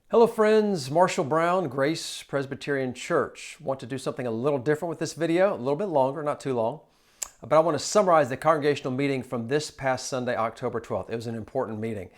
Hello friends, Marshall Brown, Grace Presbyterian Church. Want to do something a little different with this video, a little bit longer, not too long. But I want to summarize the congregational meeting from this past Sunday, October 12th. It was an important meeting.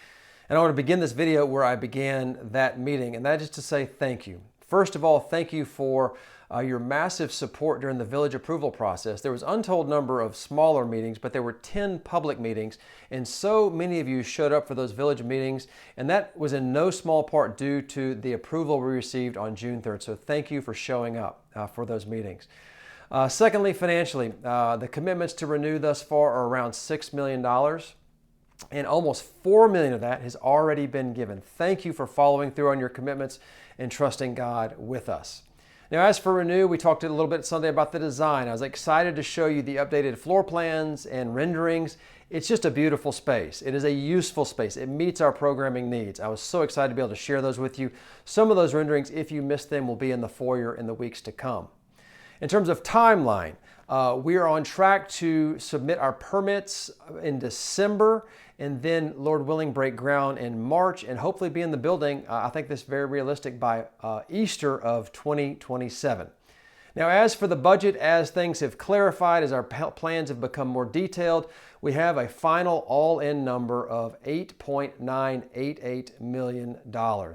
And I want to begin this video where I began that meeting, and that is to say thank you. First of all, thank you for your massive support during the village approval process. There was an untold number of smaller meetings, but there were 10 public meetings, and so many of you showed up for those village meetings, and that was in no small part due to the approval we received on June 3rd. So thank you for showing up for those meetings. Secondly, financially, the commitments to Renew thus far are around $6 million. And almost $4 million of that has already been given. Thank you for following through on your commitments and trusting God with us. Now, as for Renew, we talked a little bit Sunday about the design. I was excited to show you the updated floor plans and renderings. It's just a beautiful space. It is a useful space. It meets our programming needs. I was so excited to be able to share those with you. Some of those renderings, if you missed them, will be in the foyer in the weeks to come. In terms of timeline, we are on track to submit our permits in December and then, Lord willing, break ground in March and hopefully be in the building, I think this is very realistic, by Easter of 2027. Now, as for the budget, as things have clarified, as our plans have become more detailed, we have a final all-in number of $8.988 million.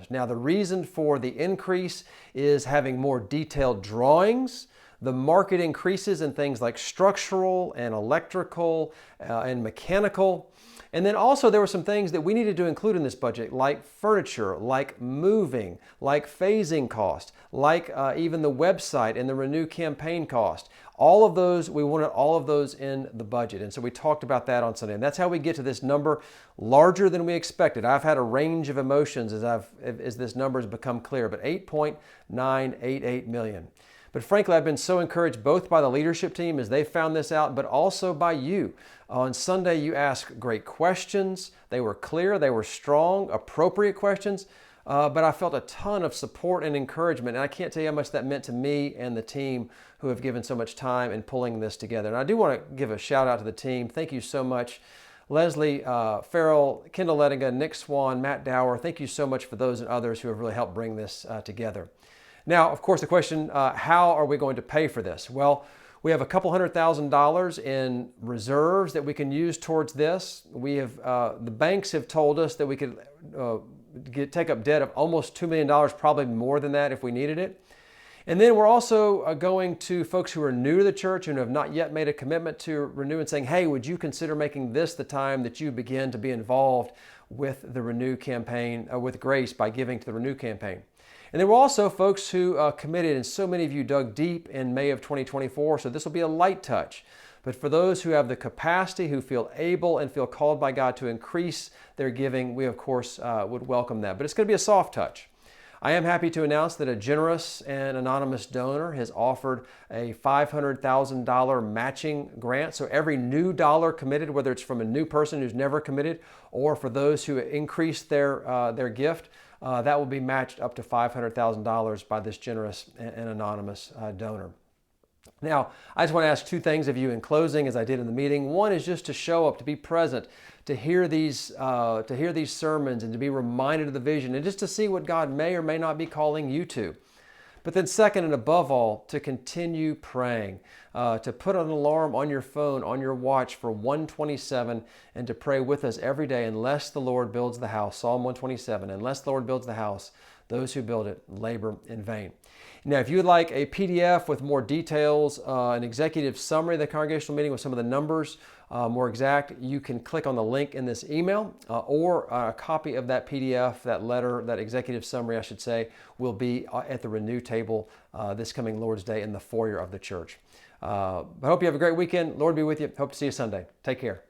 Now, the reason for the increase is having more detailed drawings. The market increases in things like structural and electrical and mechanical. And then also there were some things that we needed to include in this budget, like furniture, like moving, like phasing cost, like even the website and the Renew campaign cost. All of those, we wanted all of those in the budget. And so we talked about that on Sunday. And that's how we get to this number larger than we expected. I've had a range of emotions as this number has become clear, but $8.988 million. But frankly, I've been so encouraged both by the leadership team as they found this out, but also by you. On Sunday, you asked great questions. They were clear, they were strong, appropriate questions, but I felt a ton of support and encouragement. And I can't tell you how much that meant to me and the team who have given so much time in pulling this together. And I do want to give a shout out to the team. Thank you so much. Leslie Farrell, Kendall Lettinga, Nick Swan, Matt Dower, thank you so much for those and others who have really helped bring this together. Now, of course, the question, how are we going to pay for this? Well, we have a couple $100,000 in reserves that we can use towards this. We have, the banks have told us that we could take up debt of almost $2 million, probably more than that if we needed it. And then we're also going to folks who are new to the church and have not yet made a commitment to Renew and saying, hey, would you consider making this the time that you begin to be involved with the Renew campaign, with Grace, by giving to the Renew campaign. And there were also folks who committed, and so many of you dug deep in May of 2024, so this will be a light touch. But for those who have the capacity, who feel able and feel called by God to increase their giving, we of course would welcome that. But it's going to be a soft touch. I am happy to announce that a generous and anonymous donor has offered a $500,000 matching grant. So every new dollar committed, whether it's from a new person who's never committed or for those who increase their gift, that will be matched up to $500,000 by this generous and anonymous donor. Now, I just want to ask two things of you in closing, as I did in the meeting. One is just to show up, to be present, to hear these sermons and to be reminded of the vision and just to see what God may or may not be calling you to. But then second and above all, to continue praying, to put an alarm on your phone, on your watch for 127 and to pray with us every day unless the Lord builds the house. Psalm 127, unless the Lord builds the house, those who build it labor in vain. Now, if you would like a PDF with more details, an executive summary of the congregational meeting with some of the numbers more exact, you can click on the link in this email or a copy of that PDF, that letter, that executive summary, I should say, will be at the Renew table this coming Lord's Day in the foyer of the church. I hope you have a great weekend. Lord be with you. Hope to see you Sunday. Take care.